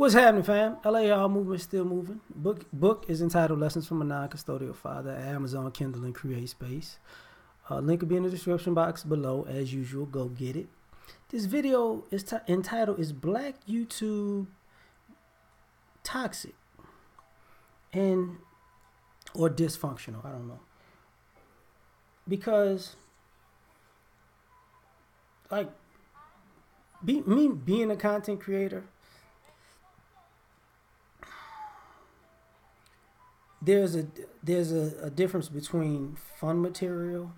What's happening, fam? L.A.R. movement still moving. Book is entitled Lessons from a Non-Custodial Father at Amazon, Kindle, and Create Space. Link will be in the description box below. As usual, go get it. This video is entitled Is Black YouTube Toxic and or Dysfunctional? I don't know. Because like me being a content creator, there's a difference between fun material,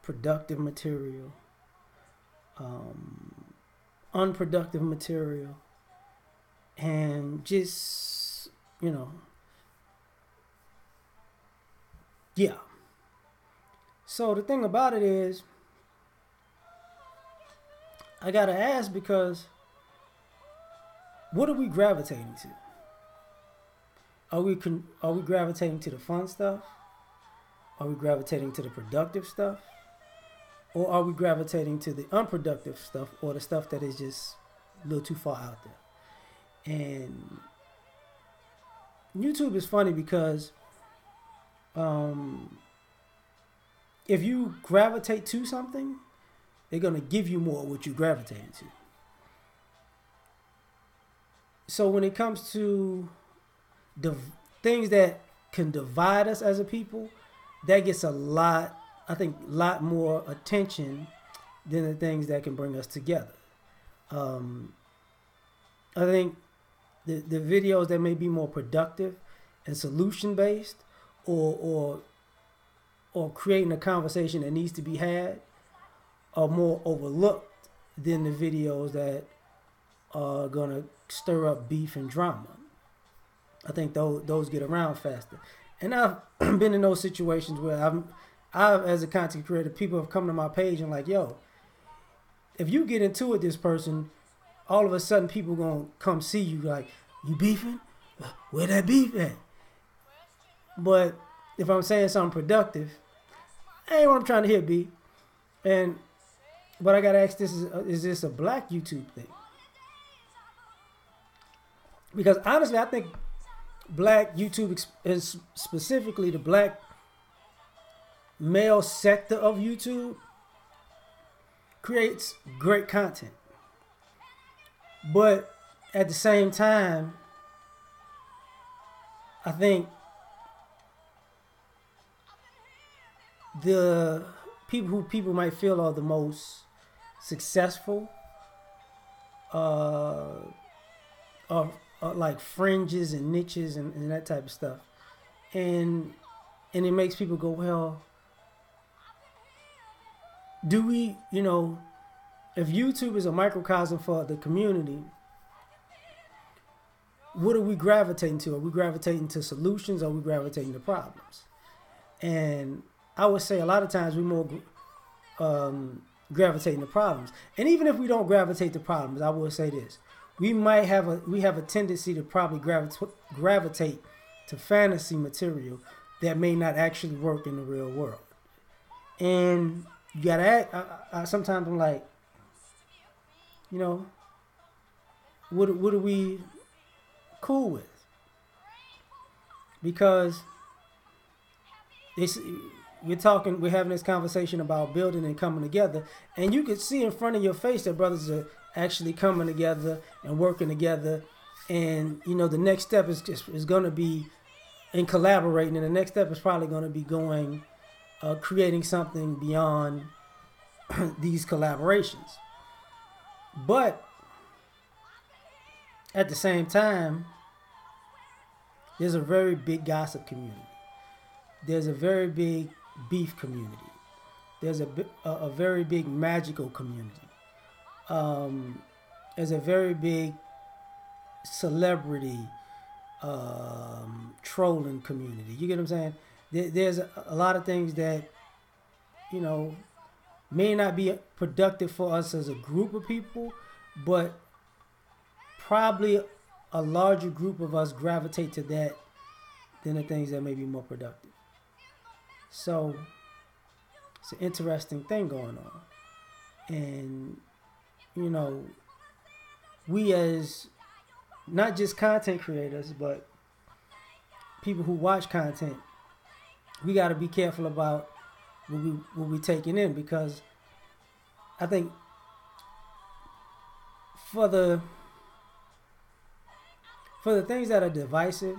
productive material, unproductive material, and just, yeah. So the thing about it is, I gotta ask, because what are we gravitating to? Are we gravitating to the fun stuff? Are we gravitating to the productive stuff? Or are we gravitating to the unproductive stuff, or the stuff that is just a little too far out there? And YouTube is funny because if you gravitate to something, they're going to give you more of what you gravitate to. So when it comes to the things that can divide us as a people, that gets a lot more attention than the things that can bring us together. I think the videos that may be more productive and solution based, or creating a conversation that needs to be had, are more overlooked than the videos that are gonna stir up beef and drama. I think those get around faster. And I've been in those situations where I've as a content creator, people have come to my page and like, yo, if you get into it, this person, all of a sudden people gonna come see you like, you beefing? Where that beef at? But if I'm saying something productive, ain't what I'm trying to hear, B. But I gotta ask, is this a black YouTube thing? Because honestly, I think black YouTube, is specifically the black male sector of YouTube, creates great content. But at the same time, I think the people might feel are the most successful are like fringes and niches and that type of stuff, and it makes people go, well, do we, if YouTube is a microcosm for the community, what are we gravitating to? Are we gravitating to solutions, or are we gravitating to problems? And I would say a lot of times we more gravitating to problems. And even if we don't gravitate to problems, I will say this: we have a tendency to probably gravitate to fantasy material that may not actually work in the real world. And you gotta act. Sometimes I'm like, what are we cool with? Because we're having this conversation about building and coming together, and you can see in front of your face that brothers are actually coming together and working together. And the next step is going to be in collaborating, and the next step is probably going to be creating something beyond these collaborations. But at the same time, there's a very big gossip community. There's a very big beef community. There's a very big magical community. There's a very big celebrity trolling community. You get what I'm saying? There's a lot of things that, may not be productive for us as a group of people, but probably a larger group of us gravitate to that than the things that may be more productive. So it's an interesting thing going on. And, we as not just content creators, but people who watch content, we got to be careful about what we taking in, because I think for the things that are divisive,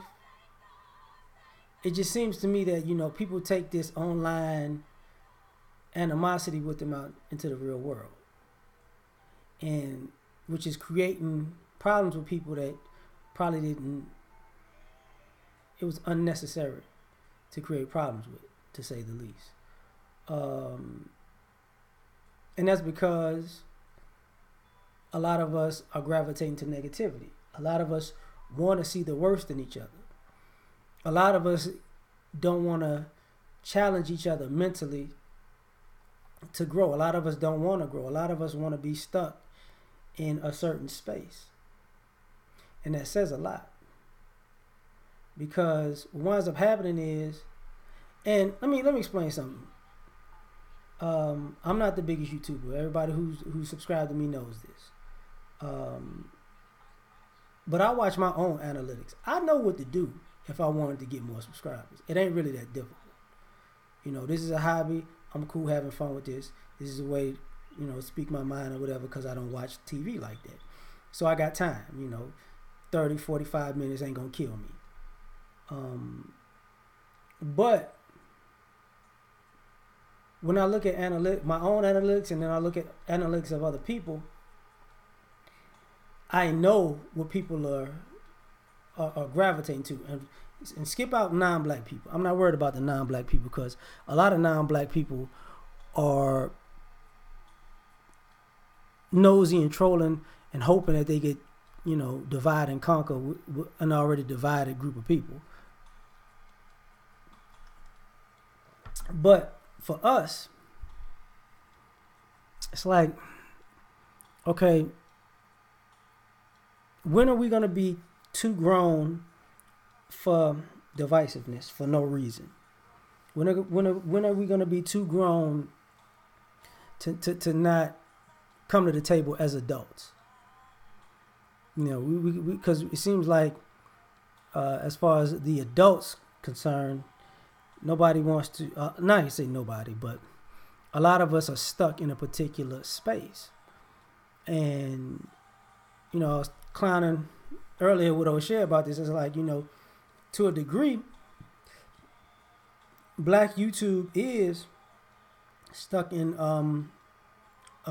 it just seems to me that, you know, people take this online animosity with them out into the real world, and which is creating problems with people that probably didn't. It was unnecessary to create problems with, to say the least. And that's because a lot of us are gravitating to negativity. A lot of us want to see the worst in each other. A lot of us don't want to challenge each other mentally to grow. A lot of us don't want to grow. A lot of us want to be stuck in a certain space. And that says a lot. Because what winds up happening is, and let me explain something. I'm not the biggest YouTuber. Everybody who's subscribed to me knows this. But I watch my own analytics. I know what to do if I wanted to get more subscribers. It ain't really that difficult. You know, this is a hobby. I'm cool having fun with this. This is a way, you know, speak my mind or whatever, because I don't watch TV like that. So I got time, you know. 30, 45 minutes ain't going to kill me. But when I look at my own analytics, and then I look at analytics of other people, I know what people are gravitating to, and skip out non-black people. I'm not worried about the non-black people, because a lot of non-black people are nosy and trolling and hoping that they get, you know, divide and conquer an already divided group of people. But for us, it's like, okay, when are we going to be too grown for divisiveness for no reason? When are we going to be too grown to not come to the table as adults? You know, because it seems like as far as the adults concerned, nobody wants to, not to say nobody, but a lot of us are stuck in a particular space. And, you know, I was clowning earlier with O'Shea about this. It's like, you know, to a degree, black YouTube is stuck in a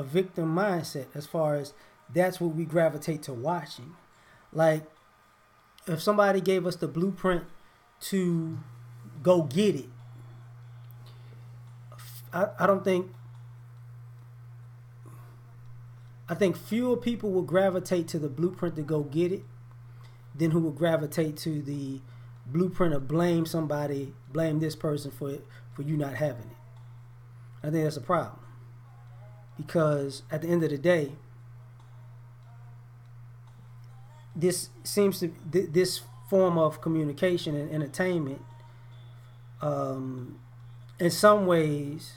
victim mindset, as far as that's what we gravitate to watching. Like, if somebody gave us the blueprint to go get it, I think fewer people will gravitate to the blueprint to go get it than who will gravitate to the blueprint of blame somebody, blame this person for you not having it. I think that's a problem, because at the end of the day, this form of communication and entertainment, in some ways,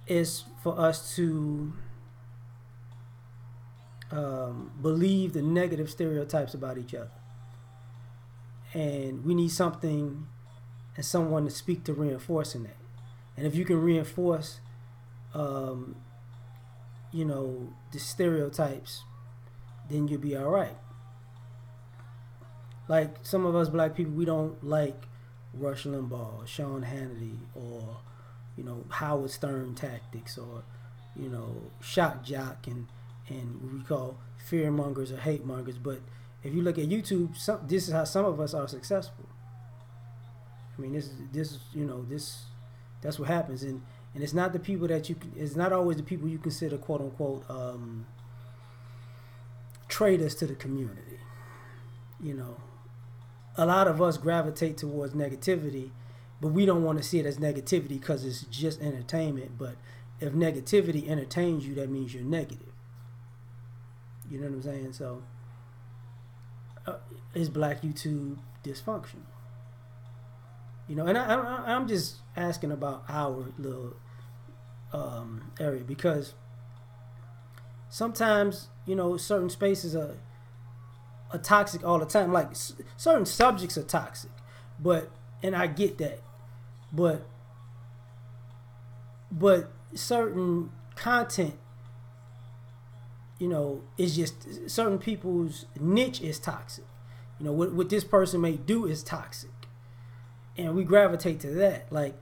is for us to believe the negative stereotypes about each other. And we need something and someone to speak to reinforcing that. And if you can reinforce, you know, the stereotypes, then you'll be all right. Like, some of us black people, we don't like Rush Limbaugh, Sean Hannity, or, you know, Howard Stern tactics, or, you know, shock jock and what we call fear mongers or hate mongers. But if you look at YouTube, this is how some of us are successful. I mean, this you know, that's what happens, and it's not the people that it's not always the people you consider quote unquote traitors to the community. You know, a lot of us gravitate towards negativity, but we don't want to see it as negativity because it's just entertainment. But if negativity entertains you, that means you're negative. You know what I'm saying? So, is black YouTube dysfunctional? You know, and I'm just asking about our little area, because sometimes, you know, certain spaces are, are toxic all the time. Like certain subjects are toxic, and I get that, but certain content, is just certain people's niche is toxic. What this person may do is toxic, and we gravitate to that. Like,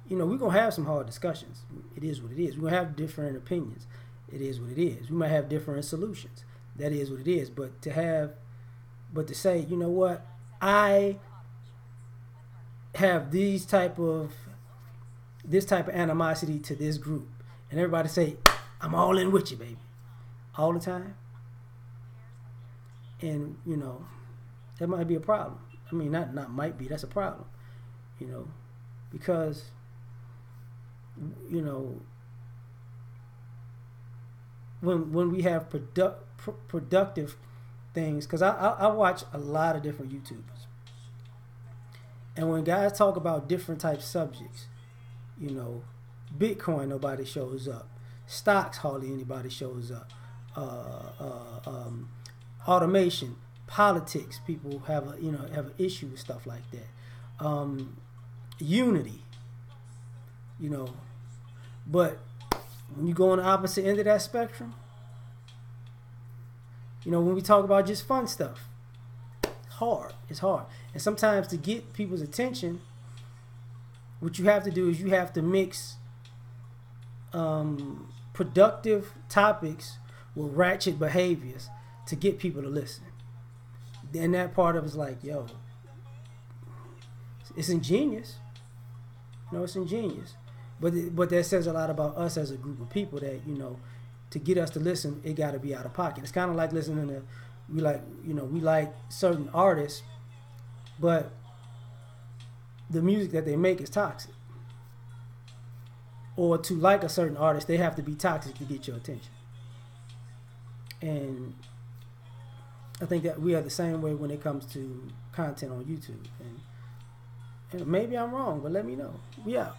we're gonna have some hard discussions. It is what it is. We're gonna have different opinions. It is what it is. We might have different solutions. That is what it is. But to say, what, I have this type of animosity to this group, and everybody say, I'm all in with you, baby, all the time, and that might be a problem. I mean, not might be. That's a problem, because when we have productive things, because I watch a lot of different YouTubers, and when guys talk about different types of subjects, Bitcoin, nobody shows up. Stocks, hardly anybody shows up. Automation, politics, people have an issue with stuff like that. Unity, but when you go on the opposite end of that spectrum, when we talk about just fun stuff, it's hard. And sometimes to get people's attention, what you have to do is you have to mix productive topics with ratchet behaviors to get people to listen. And that part of it's like, yo, it's ingenious. It's ingenious. But that says a lot about us as a group of people that, to get us to listen, it got to be out of pocket. It's kind of like listening to, we like certain artists, but the music that they make is toxic. Or to like a certain artist, they have to be toxic to get your attention. And I think that we are the same way when it comes to content on YouTube. And maybe I'm wrong, but let me know. We out.